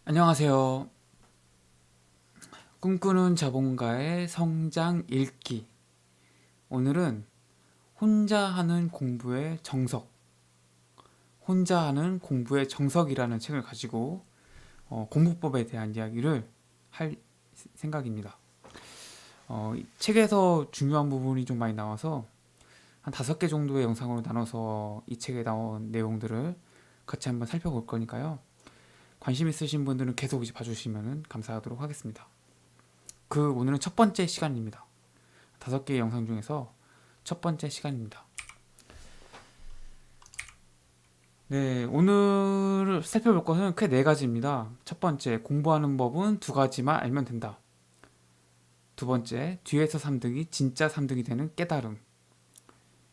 안녕하세요. 꿈꾸는 자본가의 성장 읽기. 오늘은 혼자 하는 공부의 정석, 혼자 하는 공부의 정석이라는 책을 가지고 공부법에 대한 이야기를 할 생각입니다. 이 책에서 중요한 부분이 좀 많이 나와서 한 5개 정도의 영상으로 나눠서 이 책에 나온 내용들을 같이 한번 살펴볼 거니까요. 관심 있으신 분들은 계속 이제 봐주시면 감사하도록 하겠습니다. 오늘은 첫 번째 시간입니다. 5개의 영상 중에서 첫 번째 시간입니다. 네, 오늘 살펴볼 것은 크게 4가지입니다. 첫 번째, 공부하는 법은 2가지만 알면 된다. 두 번째, 뒤에서 3등이 진짜 3등이 되는 깨달음.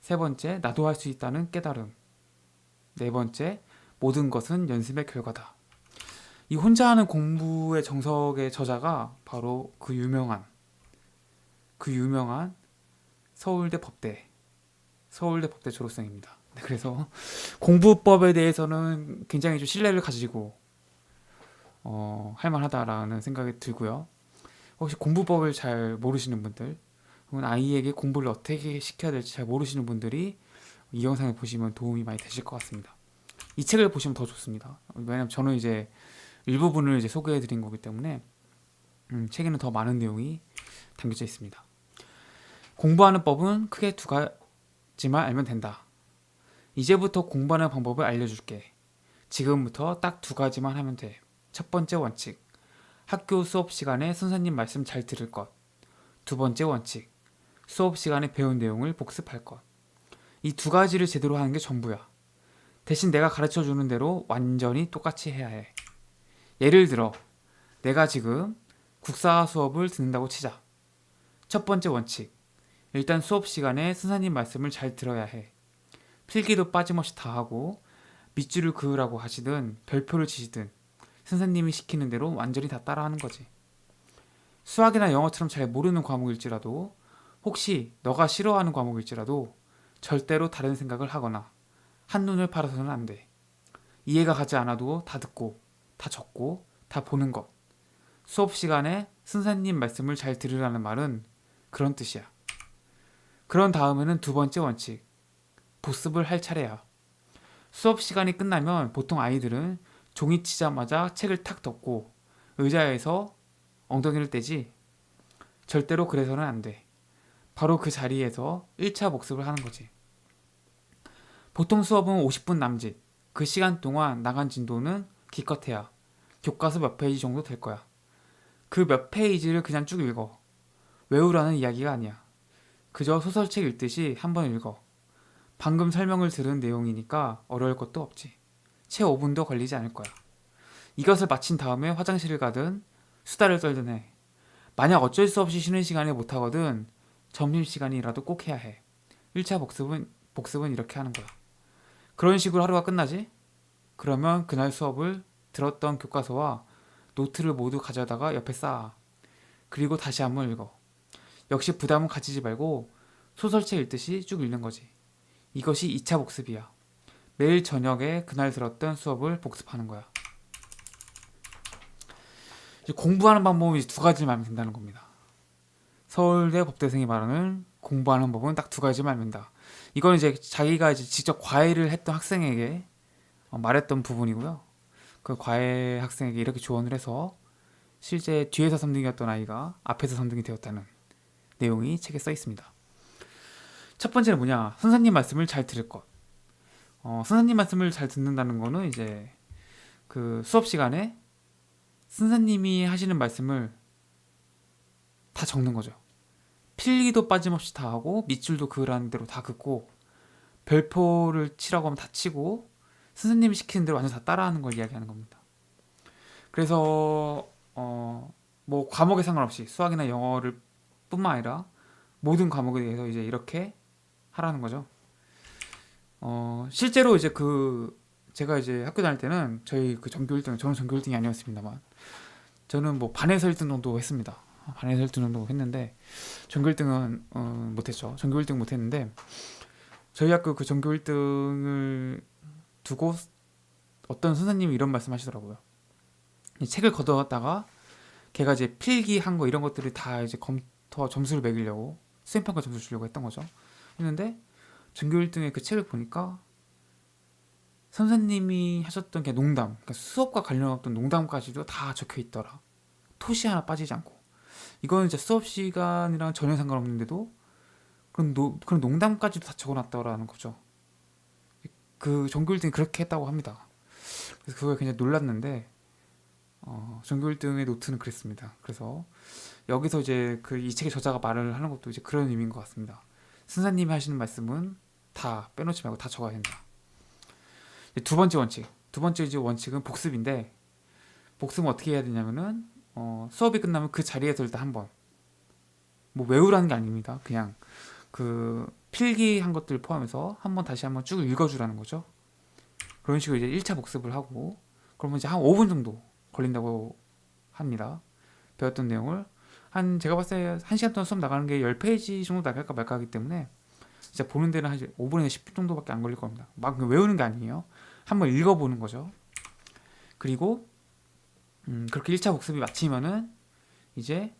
세 번째, 나도 할 수 있다는 깨달음. 네 번째, 모든 것은 연습의 결과다. 이 혼자 하는 공부의 정석의 저자가 바로 그 유명한 서울대 법대 졸업생입니다. 네, 그래서 공부법에 대해서는 굉장히 좀 신뢰를 가지고 할만하다라는 생각이 들고요. 혹시 공부법을 잘 모르시는 분들, 혹은 아이에게 공부를 어떻게 시켜야 될지 잘 모르시는 분들이 이 영상을 보시면 도움이 많이 되실 것 같습니다. 이 책을 보시면 더 좋습니다. 왜냐면 저는 이제 일부분을 이제 소개해드린 거기 때문에 책에는 더 많은 내용이 담겨져 있습니다. 공부하는 법은 크게 2가지만 알면 된다. 이제부터 공부하는 방법을 알려줄게. 지금부터 딱 2가지만 하면 돼. 첫 번째 원칙. 학교 수업 시간에 선생님 말씀 잘 들을 것. 두 번째 원칙. 수업 시간에 배운 내용을 복습할 것. 이 2가지를 제대로 하는 게 전부야. 대신 내가 가르쳐 주는 대로 완전히 똑같이 해야 해. 예를 들어, 내가 지금 국사 수업을 듣는다고 치자. 첫 번째 원칙. 일단 수업 시간에 선생님 말씀을 잘 들어야 해. 필기도 빠짐없이 다 하고 밑줄을 그으라고 하시든 별표를 치시든 선생님이 시키는 대로 완전히 다 따라하는 거지. 수학이나 영어처럼 잘 모르는 과목일지라도, 혹시 너가 싫어하는 과목일지라도 절대로 다른 생각을 하거나 한눈을 팔아서는 안 돼. 이해가 가지 않아도 다 듣고 다 적고 다 보는 것. 수업 시간에 선생님 말씀을 잘 들으라는 말은 그런 뜻이야. 그런 다음에는 두 번째 원칙. 복습을 할 차례야. 수업 시간이 끝나면 보통 아이들은 종이 치자마자 책을 탁 덮고 의자에서 엉덩이를 떼지. 절대로 그래서는 안 돼. 바로 그 자리에서 1차 복습을 하는 거지. 보통 수업은 50분 남짓. 그 시간 동안 나간 진도는 기껏해야 교과서 몇 페이지 정도 될 거야. 그 몇 페이지를 그냥 쭉 읽어. 외우라는 이야기가 아니야. 그저 소설책 읽듯이 한번 읽어. 방금 설명을 들은 내용이니까 어려울 것도 없지. 채 5분도 걸리지 않을 거야. 이것을 마친 다음에 화장실을 가든 수다를 떨든 해. 만약 어쩔 수 없이 쉬는 시간에 못하거든 점심시간이라도 꼭 해야 해. 1차 복습은 이렇게 하는 거야. 그런 식으로 하루가 끝나지? 그러면 그날 수업을 들었던 교과서와 노트를 모두 가져다가 옆에 쌓아. 그리고 다시 한번 읽어. 역시 부담은 가지지 말고 소설책 읽듯이 쭉 읽는 거지. 이것이 2차 복습이야. 매일 저녁에 그날 들었던 수업을 복습하는 거야. 이제 공부하는 방법이 2가지만 알면 된다는 겁니다. 서울대 법대생이 말하는 공부하는 법은 딱 2가지만 알면 된다. 이건 이제 자기가 이제 직접 과외를 했던 학생에게 말했던 부분이고요. 그 과외 학생에게 이렇게 조언을 해서 실제 뒤에서 3등이었던 아이가 앞에서 3등이 되었다는 내용이 책에 써 있습니다. 첫 번째는 뭐냐? 선생님 말씀을 잘 들을 것. 선생님 말씀을 잘 듣는다는 거는 이제 그 수업 시간에 선생님이 하시는 말씀을 다 적는 거죠. 필기도 빠짐없이 다 하고 밑줄도 그으라는 대로 다 긋고 별표를 치라고 하면 다 치고 선생님이 시키는 대로 완전 다 따라하는 걸 이야기하는 겁니다. 그래서 뭐 과목에 상관없이 수학이나 영어를 뿐만 아니라 모든 과목에 대해서 이제 이렇게 하라는 거죠. 실제로 이제 제가 이제 학교 다닐 때는 저희 그 전교 1등, 저는 전교 1등이 아니었습니다만 저는 뭐 반에서 1등 정도 했습니다. 반에서 1등 정도 했는데 전교 1등은 못했죠. 전교 1등 못했는데 저희 학교 그 전교 1등을 두고 어떤 선생님이 이런 말씀 하시더라고요. 이 책을 걷어다가 걔가 이제 필기한 거 이런 것들을 다 이제 검토 점수를 매기려고 수행평가 점수 주려고 했던 거죠. 했는데 전교 1등의 그 책을 보니까 선생님이 하셨던 게 농담, 그러니까 수업과 관련 없던 농담까지도 다 적혀 있더라. 토시 하나 빠지지 않고. 이거는 이제 수업 시간이랑 전혀 상관없는데도 그런 농담까지도 다 적어놨더라는 거죠. 그 전교 1등이 그렇게 했다고 합니다. 그래서 그거에 굉장히 놀랐는데 전교 1등의 노트는 그랬습니다. 그래서 여기서 이제 그 이 책의 저자가 말을 하는 것도 이제 그런 의미인 것 같습니다. 선생님이 하시는 말씀은 다 빼놓지 말고 다 적어야 된다. 두 번째 원칙. 두 번째 이제 원칙은 복습인데 복습은 어떻게 해야 되냐면은 수업이 끝나면 그 자리에서 일단 한번 뭐 외우라는 게 아닙니다. 그냥 그 필기한 것들 포함해서 한번 다시 한번 쭉 읽어주라는 거죠. 그런 식으로 이제 1차 복습을 하고 그러면 이제 한 5분 정도 걸린다고 합니다. 배웠던 내용을 제가 봤을 때 1시간 동안 수업 나가는 게 10페이지 정도 나갈까 말까 하기 때문에 진짜 보는 데는 한 5분에서 10분 정도밖에 안 걸릴 겁니다. 막 외우는 게 아니에요. 한번 읽어보는 거죠. 그리고 그렇게 1차 복습이 마치면은 이제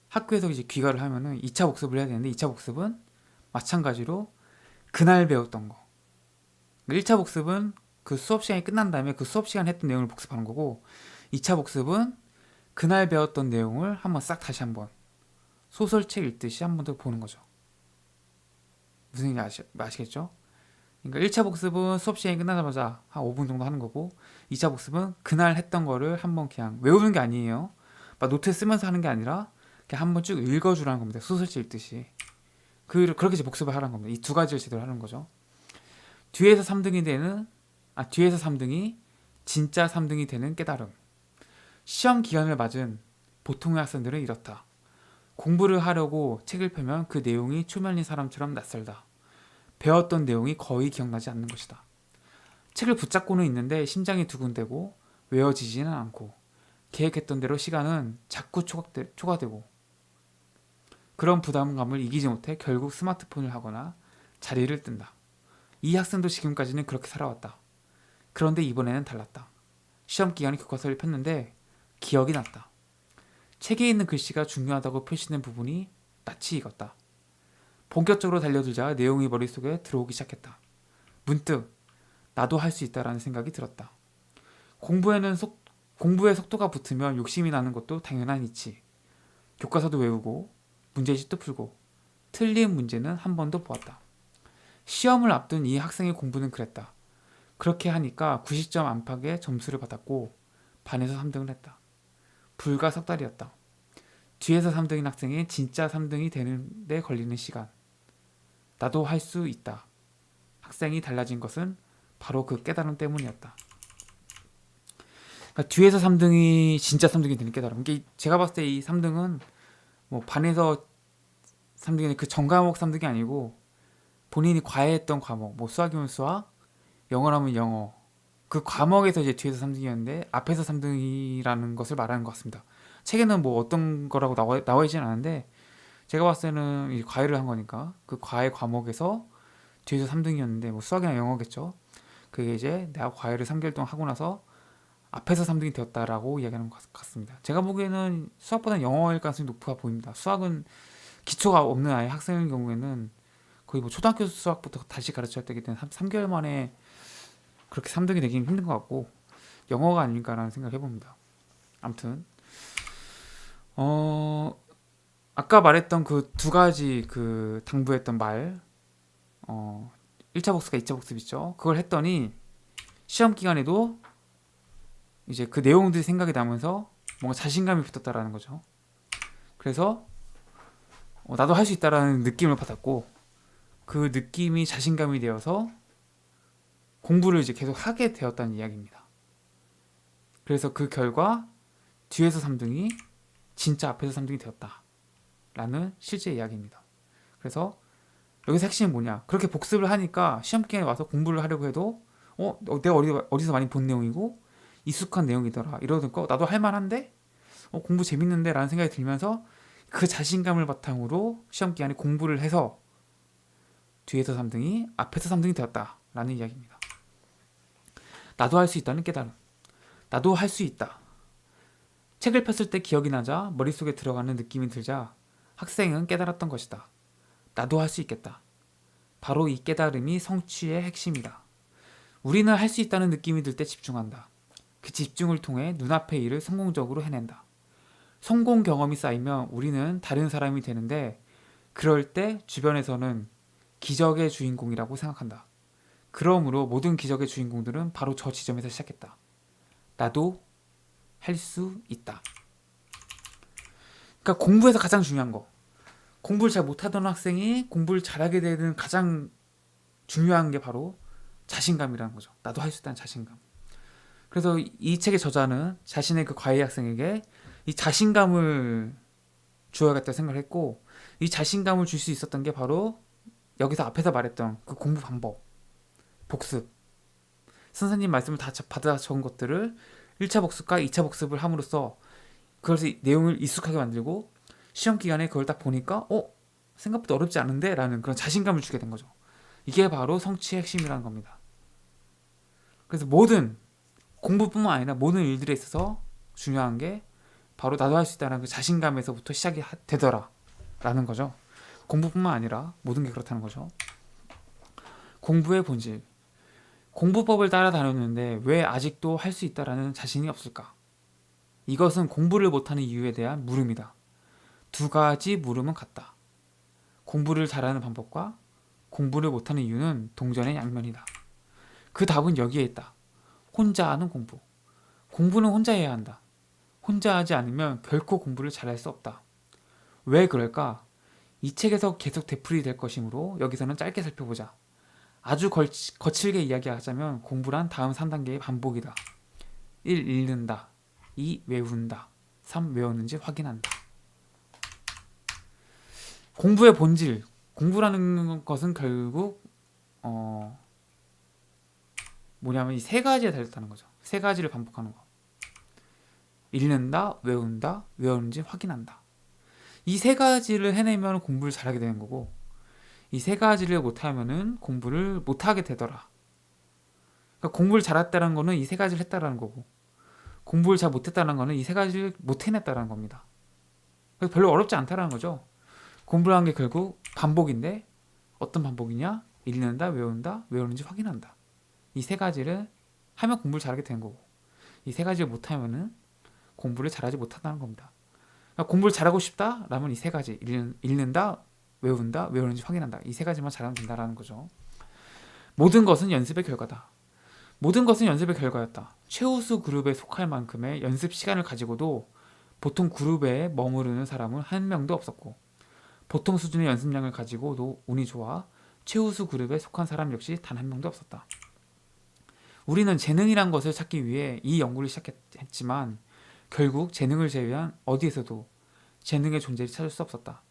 학교에서 이제 귀가를 하면은 2차 복습을 해야 되는데 2차 복습은 마찬가지로 그날 배웠던 거. 1차 복습은 그 수업 시간이 끝난 다음에 그 수업 시간 했던 내용을 복습하는 거고 2차 복습은 그날 배웠던 내용을 한번 싹 다시 한번 소설책 읽듯이 한 번 더 보는 거죠. 무슨 얘기인지 아시겠죠? 그러니까 1차 복습은 수업 시간이 끝나자마자 한 5분 정도 하는 거고 2차 복습은 그날 했던 거를 한번 그냥 외우는 게 아니에요. 막 노트에 쓰면서 하는 게 아니라 그냥 한번 쭉 읽어주라는 겁니다. 소설책 읽듯이. 그렇게 이제 복습을 하라는 겁니다. 이 두 가지를 제대로 하는 거죠. 뒤에서 3등이 진짜 3등이 되는 깨달음. 시험 기간을 맞은 보통의 학생들은 이렇다. 공부를 하려고 책을 펴면 그 내용이 초면인 사람처럼 낯설다. 배웠던 내용이 거의 기억나지 않는 것이다. 책을 붙잡고는 있는데 심장이 두근대고 외워지지는 않고 계획했던 대로 시간은 자꾸 초과되고 그런 부담감을 이기지 못해 결국 스마트폰을 하거나 자리를 뜬다. 이 학생도 지금까지는 그렇게 살아왔다. 그런데 이번에는 달랐다. 시험 기간에 교과서를 폈는데 기억이 났다. 책에 있는 글씨가 중요하다고 표시된 부분이 낯이 익었다. 본격적으로 달려들자 내용이 머릿속에 들어오기 시작했다. 문득 나도 할 수 있다라는 생각이 들었다. 공부의 속도가 붙으면 욕심이 나는 것도 당연한 이치. 교과서도 외우고 문제집도 풀고 틀린 문제는 한 번도 보았다. 시험을 앞둔 이 학생의 공부는 그랬다. 그렇게 하니까 90점 안팎의 점수를 받았고 반에서 3등을 했다. 불과 석 달이었다. 뒤에서 3등인 학생이 진짜 3등이 되는 데 걸리는 시간. 나도 할 수 있다. 학생이 달라진 것은 바로 그 깨달음 때문이었다. 그러니까 뒤에서 3등이 진짜 3등이 되는 깨달음. 이게 제가 봤을 때 이 3등은 뭐 반에서 3등이 그 전과목 3등이 아니고 본인이 과외했던 과목, 뭐 수학이면 수학, 영어라면 영어. 그 과목에서 이제 뒤에서 3등이었는데 앞에서 3등이라는 것을 말하는 것 같습니다. 책에는 뭐 어떤 거라고 나와 있지는 않은데 제가 봤을 때는 이 과외를 한 거니까 그 과외 과목에서 뒤에서 3등이었는데 뭐 수학이나 영어겠죠. 그게 이제 내가 과외를 3개월 동안 하고 나서 앞에서 3등이 되었다라고 이야기하는 것 같습니다. 제가 보기에는 수학보다는 영어일 가능성이 높아 보입니다. 수학은 기초가 없는 아이 학생의 경우에는 거의 뭐 초등학교 수학부터 다시 가르쳐야 되기 때문에 3개월 만에 그렇게 3등이 되기는 힘든 것 같고 영어가 아닐까라는 생각을 해봅니다. 아무튼 아까 말했던 그 두 가지 그 당부했던 말 1차 복습과 2차 복습 있죠. 그걸 했더니 시험 기간에도 이제 그 내용들이 생각이 나면서 뭔가 자신감이 붙었다라는 거죠. 그래서 나도 할 수 있다라는 느낌을 받았고 그 느낌이 자신감이 되어서 공부를 이제 계속 하게 되었다는 이야기입니다. 그래서 그 결과 뒤에서 3등이 진짜 앞에서 3등이 되었다 라는 실제 이야기입니다. 그래서 여기서 핵심이 뭐냐, 그렇게 복습을 하니까 시험 기간에 와서 공부를 하려고 해도 내가 어디서 많이 본 내용이고 익숙한 내용이더라 이러니까 나도 할만한데 공부 재밌는데 라는 생각이 들면서 그 자신감을 바탕으로 시험 기간에 공부를 해서 뒤에서 3등이 앞에서 3등이 되었다 라는 이야기입니다. 나도 할 수 있다는 깨달음. 나도 할 수 있다. 책을 폈을 때 기억이 나자 머릿속에 들어가는 느낌이 들자 학생은 깨달았던 것이다. 나도 할 수 있겠다. 바로 이 깨달음이 성취의 핵심이다. 우리는 할 수 있다는 느낌이 들 때 집중한다. 그 집중을 통해 눈앞의 일을 성공적으로 해낸다. 성공 경험이 쌓이면 우리는 다른 사람이 되는데 그럴 때 주변에서는 기적의 주인공이라고 생각한다. 그러므로 모든 기적의 주인공들은 바로 저 지점에서 시작했다. 나도 할 수 있다. 그러니까 공부에서 가장 중요한 거. 공부를 잘 못하던 학생이 공부를 잘하게 되는 가장 중요한 게 바로 자신감이라는 거죠. 나도 할 수 있다는 자신감. 그래서 이 책의 저자는 자신의 그 과외 학생에게 이 자신감을 주어야겠다 생각을 했고, 이 자신감을 줄 수 있었던 게 바로 여기서 앞에서 말했던 그 공부 방법, 복습. 선생님 말씀을 다 받아 적은 것들을 1차 복습과 2차 복습을 함으로써 그것을 내용을 익숙하게 만들고 시험 기간에 그걸 딱 보니까 생각보다 어렵지 않은데? 라는 그런 자신감을 주게 된 거죠. 이게 바로 성취의 핵심이라는 겁니다. 그래서 모든 공부뿐만 아니라 모든 일들에 있어서 중요한 게 바로 나도 할 수 있다는 그 자신감에서부터 시작이 되더라 라는 거죠. 공부뿐만 아니라 모든 게 그렇다는 거죠. 공부의 본질. 공부법을 따라 다녔는데 왜 아직도 할 수 있다라는 자신이 없을까? 이것은 공부를 못하는 이유에 대한 물음이다. 두 가지 물음은 같다. 공부를 잘하는 방법과 공부를 못하는 이유는 동전의 양면이다. 그 답은 여기에 있다. 혼자 하는 공부. 공부는 혼자 해야 한다. 혼자 하지 않으면 결코 공부를 잘할 수 없다. 왜 그럴까? 이 책에서 계속 되풀이 될 것이므로 여기서는 짧게 살펴보자. 아주 거칠게 이야기하자면 공부란 다음 3단계의 반복이다. 1. 읽는다. 2. 외운다. 3. 외웠는지 확인한다. 공부의 본질. 공부라는 것은 결국 뭐냐면 이 세 가지에 달렸다는 거죠. 세 가지를 반복하는 거. 읽는다, 외운다, 외웠는지 확인한다. 이 세 가지를 해내면 공부를 잘하게 되는 거고, 이 세 가지를 못하면은 공부를 못하게 되더라. 그러니까 공부를 잘했다는 거는 이 세 가지를 했다라는 거고, 공부를 잘 못했다는 거는 이 세 가지를 못 해냈다는 겁니다. 그래서 별로 어렵지 않다라는 거죠. 공부를 한 게 결국 반복인데, 어떤 반복이냐? 읽는다, 외운다, 외우는지 확인한다. 이 세 가지를 하면 공부를 잘하게 되는 거고, 이 세 가지를 못하면은 공부를 잘하지 못한다는 겁니다. 그러니까 공부를 잘하고 싶다? 라면 이 세 가지. 읽는다, 외운다, 외우는지 확인한다. 이 세 가지만 잘하면 된다라는 거죠. 모든 것은 연습의 결과다. 모든 것은 연습의 결과였다. 최우수 그룹에 속할 만큼의 연습 시간을 가지고도 보통 그룹에 머무르는 사람은 한 명도 없었고, 보통 수준의 연습량을 가지고도 운이 좋아 최우수 그룹에 속한 사람 역시 단 한 명도 없었다. 우리는 재능이란 것을 찾기 위해 이 연구를 시작했지만 결국 재능을 제외한 어디에서도 재능의 존재를 찾을 수 없었다.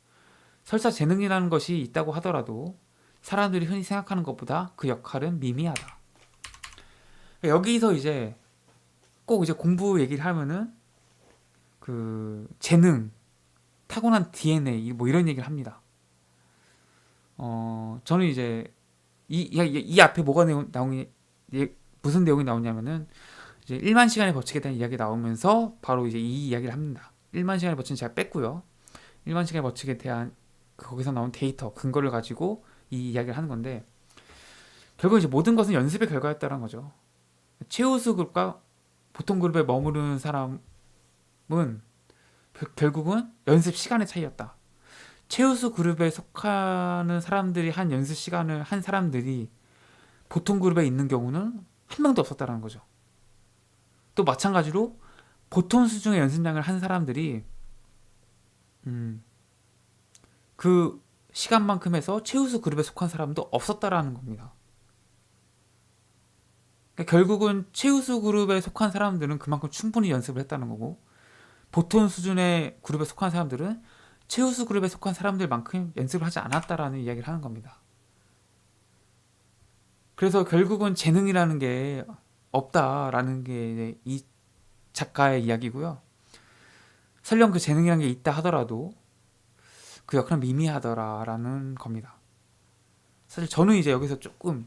설사 재능이라는 것이 있다고 하더라도 사람들이 흔히 생각하는 것보다 그 역할은 미미하다. 여기서 이제 꼭 이제 공부 얘기를 하면은 그 재능, 타고난 DNA 뭐 이런 얘기를 합니다. 저는 이제 이 앞에 뭐가 나오니 무슨 내용이 나오냐면은 이제 1만 시간에 버티게 대한 이야기 나오면서 바로 이제 이 이야기를 합니다. 1만 시간에 버티는 제가 뺐고요. 1만 시간에 버티게 대한 거기서 나온 데이터 근거를 가지고 이 이야기를 하는 건데, 결국 이제 모든 것은 연습의 결과였다는 거죠. 최우수 그룹과 보통 그룹에 머무르는 사람은 결국은 연습 시간의 차이였다. 최우수 그룹에 속하는 사람들이 한 연습 시간을 한 사람들이 보통 그룹에 있는 경우는 한 명도 없었다는 거죠. 또 마찬가지로 보통 수준의 연습량을 한 사람들이 그 시간만큼 해서 최우수 그룹에 속한 사람도 없었다라는 겁니다. 그러니까 결국은 최우수 그룹에 속한 사람들은 그만큼 충분히 연습을 했다는 거고, 보통 수준의 그룹에 속한 사람들은 최우수 그룹에 속한 사람들만큼 연습을 하지 않았다라는 이야기를 하는 겁니다. 그래서 결국은 재능이라는 게 없다라는 게 이 작가의 이야기고요. 설령 그 재능이라는 게 있다 하더라도 그 역할은 미미하더라라는 겁니다. 사실 저는 이제 여기서 조금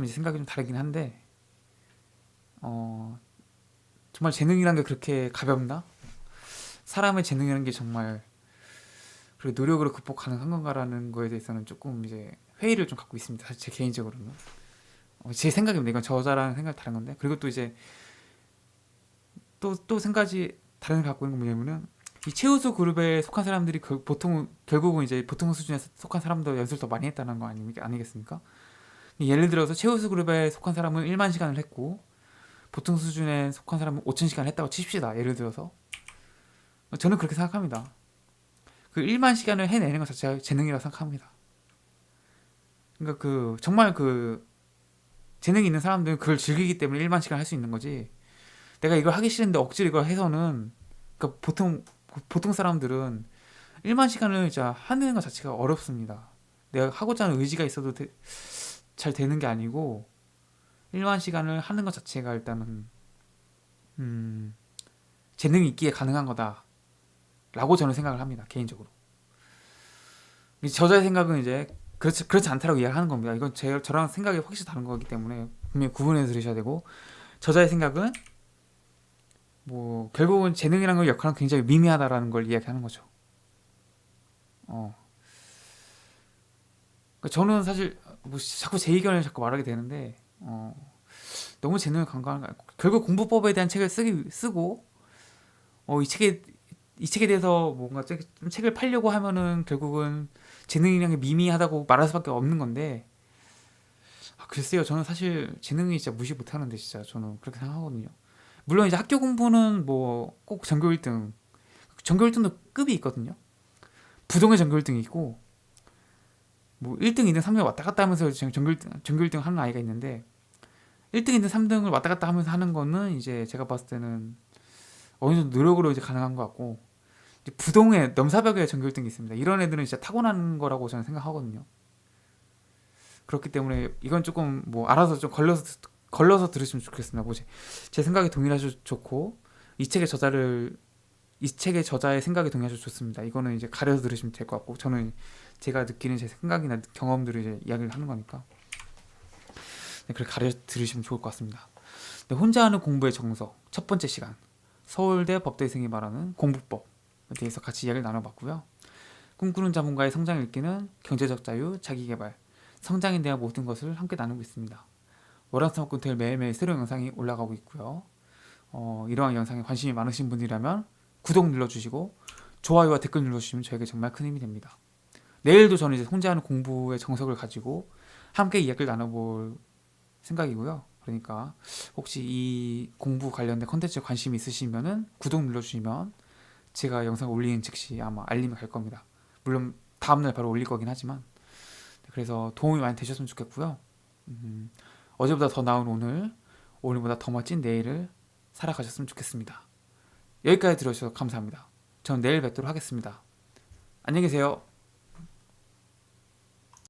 이제 생각이 좀 다르긴 한데, 정말 재능이란 게 그렇게 가볍나? 사람의 재능이라는 게 정말 그 노력으로 극복 가능한 건가라는 거에 대해서는 조금 이제 회의를 좀 갖고 있습니다. 사실 제 개인적으로는 제 생각입니다. 이건 저자라는 생각이 다른 건데, 그리고 또 이제 또 생각이 다른 걸 갖고 있는 건 뭐냐면은 이 최우수 그룹에 속한 사람들이 보통 결국은 이제 보통 수준에 속한 사람도 연습을 더 많이 했다는 거 아니겠습니까? 예를 들어서 최우수 그룹에 속한 사람은 1만 시간을 했고 보통 수준에 속한 사람은 5천 시간을 했다고 칩시다. 예를 들어서 저는 그렇게 생각합니다. 그 1만 시간을 해내는 것 자체가 재능이라고 생각합니다. 그러니까 그 정말 그 재능이 있는 사람들은 그걸 즐기기 때문에 1만 시간 할 수 있는 거지. 내가 이걸 하기 싫은데 억지로 이걸 해서는, 그러니까 보통 사람들은 1만 시간을 진짜 하는 것 자체가 어렵습니다. 내가 하고자 하는 의지가 있어도 잘 되는 게 아니고 1만 시간을 하는 것 자체가 일단은 재능이 있기에 가능한 거다라고 저는 생각을 합니다. 개인적으로. 저자의 생각은 이제 그렇지 않다라고 이야기하는 겁니다. 이건 저랑 생각이 확실히 다른 거기 때문에 분명히 구분해서 들으셔야 되고, 저자의 생각은 뭐 결국은 재능이라는 걸 역할은 굉장히 미미하다라는 걸 이야기하는 거죠. 그러니까 저는 사실 뭐 자꾸 제 의견을 자꾸 말하게 되는데 너무 재능을 간과하는 거, 결국 공부법에 대한 책을 쓰고 이 책에 대해서 뭔가 좀 책을 팔려고 하면은 결국은 재능이라는 게 미미하다고 말할 수밖에 없는 건데, 글쎄요, 저는 사실 재능이 진짜 무시 못하는데 진짜 저는 그렇게 생각하거든요. 물론 이제 학교 공부는 뭐 꼭 전교 1등, 전교 1등도 급이 있거든요. 부동의 전교 1등이 있고 뭐 1등, 2등, 3등 왔다 갔다 하면서 전교 1등 하는 아이가 있는데, 1등, 2등, 3등을 왔다 갔다 하면서 하는 거는 이제 제가 봤을 때는 어느 정도 노력으로 이제 가능한 것 같고, 이제 부동의 넘사벽의 전교 1등이 있습니다. 이런 애들은 진짜 타고난 거라고 저는 생각하거든요. 그렇기 때문에 이건 조금 뭐 알아서 좀 걸러서 들으시면 좋겠습니다. 뭐 제 생각에 동일하셔도 좋고, 이 책의 저자의 생각에 동의하셔도 좋습니다. 이거는 이제 가려서 들으시면 될 것 같고, 저는 제가 느끼는 제 생각이나 경험들을 이제 이야기를 하는 거니까 그렇게 가려서 들으시면 좋을 것 같습니다. 네, 혼자 하는 공부의 정석 첫 번째 시간, 서울대 법대생이 말하는 공부법에 대해서 같이 이야기를 나눠봤고요. 꿈꾸는 자본가의 성장 읽기는 경제적 자유, 자기개발, 성장에 대한 모든 것을 함께 나누고 있습니다. 월화수목금토일 매일매일 새로운 영상이 올라가고 있고요. 이러한 영상에 관심이 많으신 분이라면 구독 눌러주시고 좋아요와 댓글 눌러주시면 저에게 정말 큰 힘이 됩니다. 내일도 저는 이제 혼자 하는 공부의 정석을 가지고 함께 이야기를 나눠볼 생각이고요. 그러니까 혹시 이 공부 관련된 컨텐츠에 관심이 있으시면은 구독 눌러주시면 제가 영상 올리는 즉시 아마 알림이 갈 겁니다. 물론 다음날 바로 올릴 거긴 하지만, 그래서 도움이 많이 되셨으면 좋겠고요. 어제보다 더 나은 오늘보다 더 멋진 내일을 살아가셨으면 좋겠습니다. 여기까지 들어주셔서 감사합니다. 저는 내일 뵙도록 하겠습니다. 안녕히 계세요.